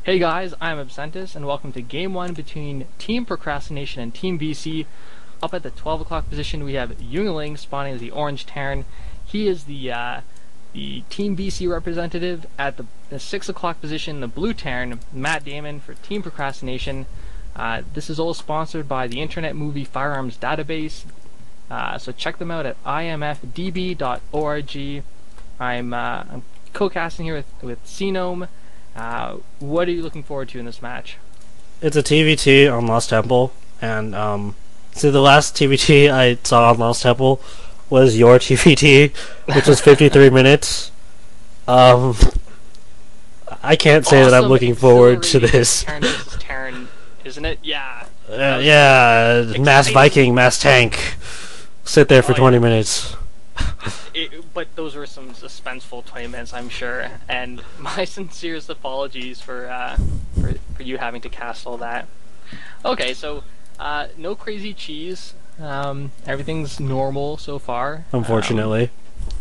Hey guys, I'm Absentis, and welcome to Game 1 between Team Procrastination and Team BC. Up at the 12 o'clock position, we have Yuengaling spawning as the Orange Terran. He is the Team BC representative. At the 6 o'clock position, the Blue Terran, MattDamon for Team Procrastination. This is all sponsored by the Internet Movie Firearms Database, so check them out at imfdb.org. I'm co-casting here with SeaGnome. What are you looking forward to in this match? It's a TVT on Lost Temple, and so the last TVT I saw on Lost Temple was your TVT, which was 53 minutes. I can't say that I'm looking forward to this. Terran versus Terran, isn't it? Yeah. Yeah, Mass Viking, Mass Tank. Sit there for 20 minutes. But those were some suspenseful 20 minutes, I'm sure, and my sincerest apologies for you having to cast all that. Okay, so no crazy cheese. Everything's normal so far. Unfortunately.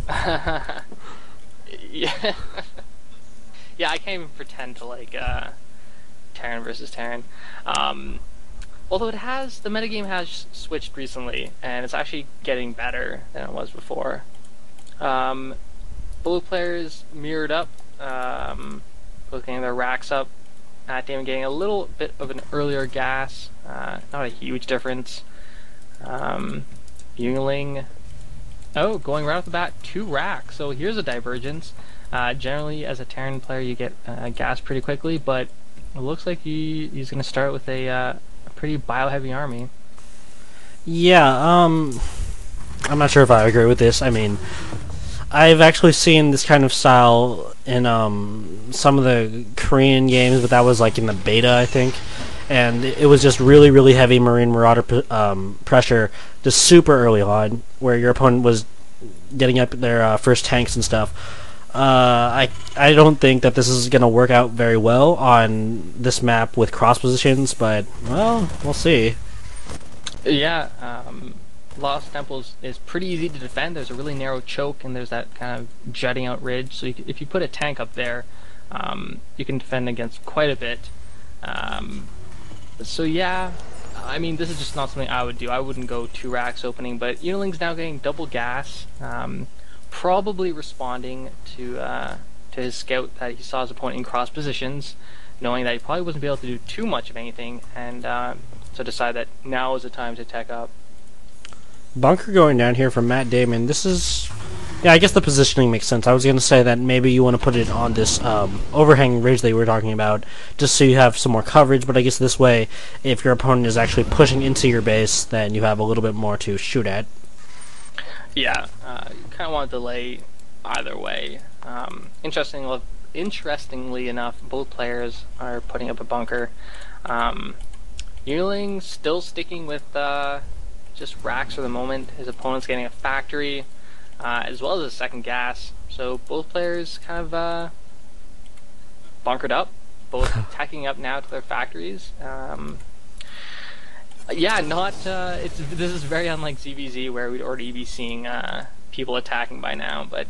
Yeah. Yeah, I can't even pretend to like Terran versus Terran. Although the metagame has switched recently, and it's actually getting better than it was before. Both players mirrored up, both getting their racks up. MattDamon getting a little bit of an earlier gas, not a huge difference. Yuengaling, going right off the bat, 2 racks, so here's a divergence. Generally, as a Terran player, you get gas pretty quickly, but it looks like he's going to start with a pretty bio-heavy army. Yeah, I'm not sure if I agree with this. I mean, I've actually seen this kind of style in some of the Korean games, but that was like in the beta, I think. And it was just really, really heavy Marine Marauder pressure, just super early on, where your opponent was getting up their first tanks and stuff. I don't think that this is going to work out very well on this map with cross positions, but, well, we'll see. Yeah, Lost Temple is pretty easy to defend. There's a really narrow choke, and there's that kind of jutting out ridge. So if you put a tank up there, you can defend against quite a bit. So yeah, I mean, this is just not something I would do. I wouldn't go 2 racks opening, but Yuengaling's now getting double gas, probably responding to his scout that he saw his opponent in cross positions, knowing that he probably wasn't able to do too much of anything, and so decide that now is the time to tech up. Bunker going down here from MattDamon. This is... yeah, I guess the positioning makes sense. I was going to say that maybe you want to put it on this overhang ridge that you were talking about, just so you have some more coverage, but I guess this way, if your opponent is actually pushing into your base, then you have a little bit more to shoot at. Yeah, you kind of want to delay either way. Interestingly enough, both players are putting up a bunker. Yuengaling still sticking with just racks for the moment. His opponent's getting a factory, as well as a second gas. So both players kind of bunkered up, both tacking up now to their factories. Yeah, this is very unlike ZVZ, where we'd already be seeing people attacking by now, but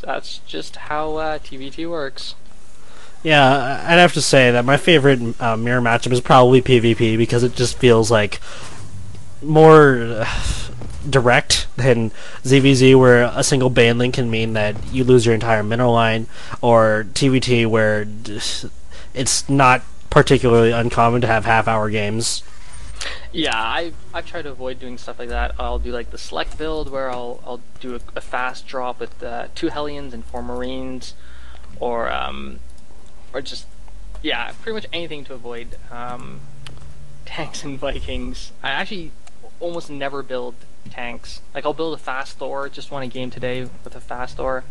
that's just how TVT works. Yeah, I'd have to say that my favorite mirror matchup is probably PvP, because it just feels like more direct than ZVZ, where a single ban link can mean that you lose your entire mineral line, or TVT, where it's not particularly uncommon to have half-hour games. Yeah, I've tried to avoid doing stuff like that. I'll do like the select build, where I'll do a fast drop with 2 Hellions and 4 Marines, or just, yeah, pretty much anything to avoid tanks and Vikings. I actually almost never build tanks. Like, I'll build a fast Thor. Just won a game today with a fast Thor,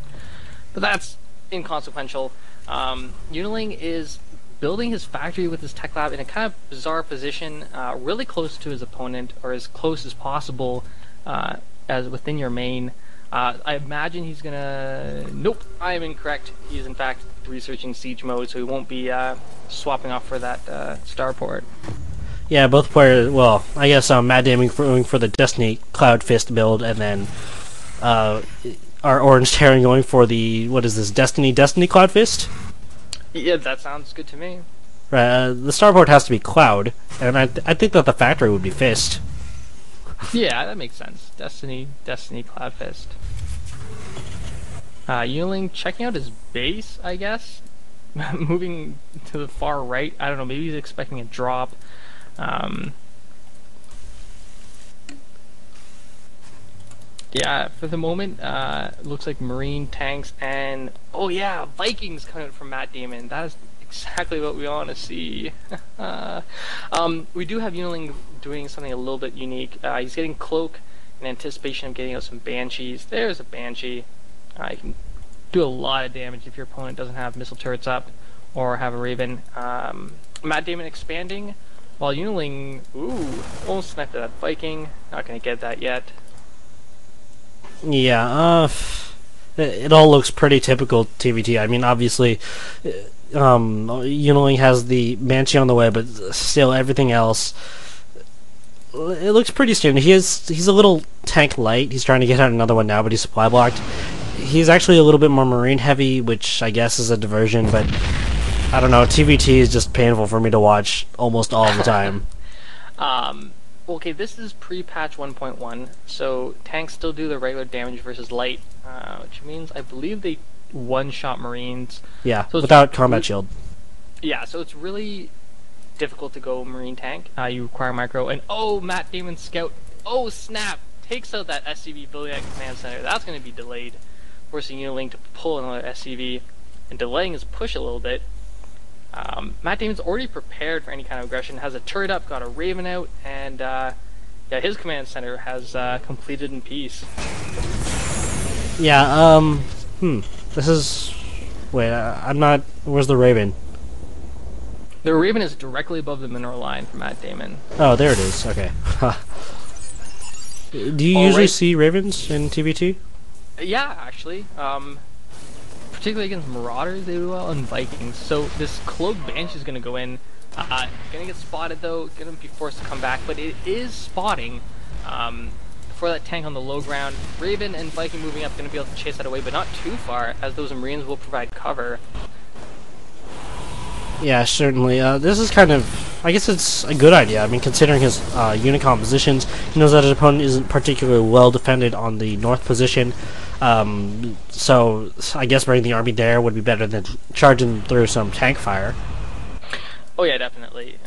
but that's inconsequential. Yuengaling is building his factory with his tech lab in a kind of bizarre position, really close to his opponent, or as close as possible as within your main. I imagine he's gonna... Nope, I am incorrect. He's in fact researching siege mode, so he won't be swapping off for that starport. Yeah, both players... well, I guess MattDamon going for the Destiny Cloud Fist build, and then our Orange Terran going for the... what is this? Destiny Cloud Fist? Yeah, that sounds good to me. Right, the starport has to be Cloud, and I think that the factory would be Fist. Yeah, that makes sense. Destiny, Cloud Fist. Yuengaling checking out his base, I guess. Moving to the far right. I don't know, maybe he's expecting a drop. Yeah, for the moment, looks like Marine tanks and oh yeah, Vikings coming out from MattDamon. That is exactly what we want to see. We do have Yuengaling doing something a little bit unique. He's getting Cloak in anticipation of getting out some Banshees. There's a Banshee. You can do a lot of damage if your opponent doesn't have missile turrets up or have a Raven. MattDamon expanding while Yuengaling, almost sniped at that Viking. Not going to get that yet. Yeah, it all looks pretty typical TVT. I mean, obviously, Yuengaling has the Banshee on the way, but still everything else, it looks pretty standard. He's a little tank light. He's trying to get out another one now, but he's supply blocked. He's actually a little bit more Marine heavy, which I guess is a diversion, but I don't know. TVT is just painful for me to watch almost all the time. Okay, this is pre-patch 1.1, so tanks still do the regular damage versus light, which means I believe they one-shot Marines. Yeah, so without combat shield. Yeah, so it's really difficult to go Marine tank. You require micro, and MattDamon Scout, snap, takes out that SCV building at Command Center. That's going to be delayed, forcing Yuengaling to pull another SCV, and delaying his push a little bit. MattDamon's already prepared for any kind of aggression, has a turret up, got a Raven out, and his command center has completed in peace. Yeah, this is... Wait, I'm not... Where's the Raven? The Raven is directly above the mineral line for MattDamon. Oh, there it is, okay. Do you usually see Ravens in TVT? Yeah, actually. Particularly against Marauders, they do well, and Vikings. So this Cloaked Banshee is going to go in. Gonna get spotted though, gonna be forced to come back, but it is spotting for that tank on the low ground. Raven and Viking moving up, gonna be able to chase that away, but not too far, as those Marines will provide cover. Yeah, certainly. This is kind of... I guess it's a good idea. I mean, considering his unit compositions, he knows that his opponent isn't particularly well defended on the north position. So I guess bringing the army there would be better than charging through some tank fire. Oh yeah, definitely.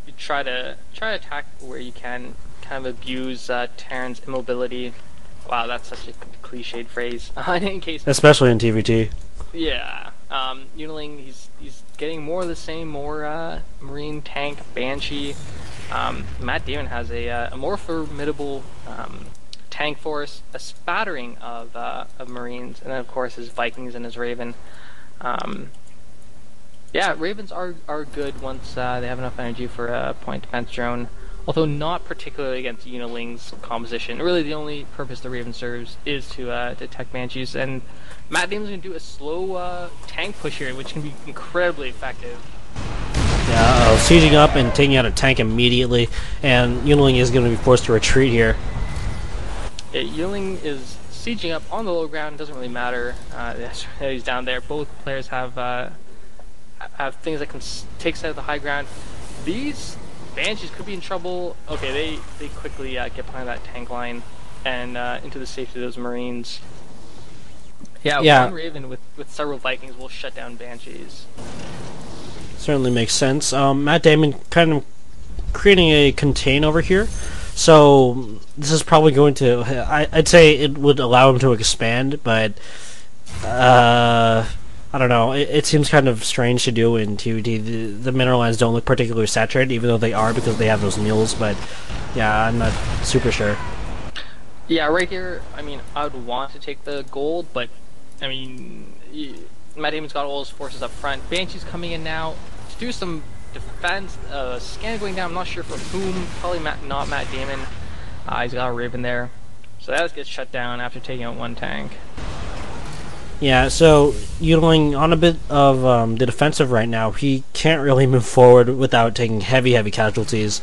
You try to attack where you can, kind of abuse Terran's immobility. Wow, that's such a cliched phrase. In case, especially in TVT. Yeah, Yuengaling, he's getting more of the same, more Marine tank Banshee. MattDamon has a more formidable tank force, a spattering of Marines, and then of course his Vikings and his Raven. Yeah, Ravens are good once they have enough energy for a point defense drone, although not particularly against Yuengaling's composition. Really, the only purpose the Raven serves is to detect Banshees, and MattDamon's going to do a slow tank push here, which can be incredibly effective. Yeah, sieging up and taking out a tank immediately, and Yuengaling is going to be forced to retreat here. Yeah, Yuengaling is sieging up on the low ground, doesn't really matter. He's down there. Both players have things that can take sight of the high ground. These Banshees could be in trouble. Okay, they quickly get behind that tank line and into the safety of those Marines. Yeah, one Raven with several Vikings will shut down Banshees. Certainly makes sense. MattDamon kind of creating a contain over here. So this is probably going to... I'd say it would allow him to expand, but... I don't know. It seems kind of strange to do in TVT. The mineral lines don't look particularly saturated, even though they are because they have those mules, but yeah, I'm not super sure. Yeah, right here, I mean, I would want to take the gold, but, I mean, MattDamon's got all his forces up front. Banshee's coming in now to do some defense. Scan going down, I'm not sure for whom. Probably not MattDamon. He's got a Raven there. So that gets shut down after taking out one tank. Yeah, so Yuengaling on a bit of the defensive right now. He can't really move forward without taking heavy casualties.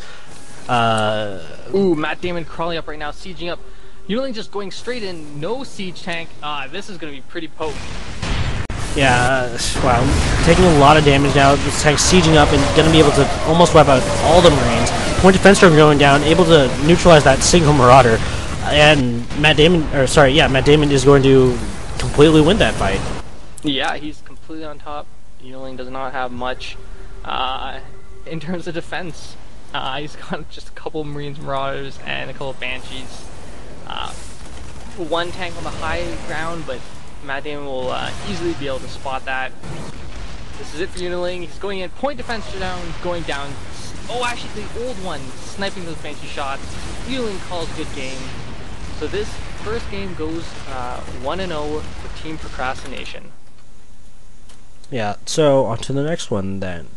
MattDamon crawling up right now, sieging up. Yuengaling just going straight in, no siege tank. This is going to be pretty potent. Yeah, wow, taking a lot of damage now. This tank's sieging up and going to be able to almost wipe out all the Marines. Point defense storm going down, able to neutralize that single Marauder, and MattDamon is going to completely win that fight. Yeah, he's completely on top. Yuengaling does not have much in terms of defense. He's got just a couple Marines, Marauders, and a couple Banshees. One tank on the high ground, but MattDamon will easily be able to spot that. This is it for Yuengaling. He's going in. Point defense down, going down. Oh, actually, the old one sniping those Banshee shots. Yuengaling calls good game. So this first game goes 1-0 for Team Procrastination. Yeah, so on to the next one then.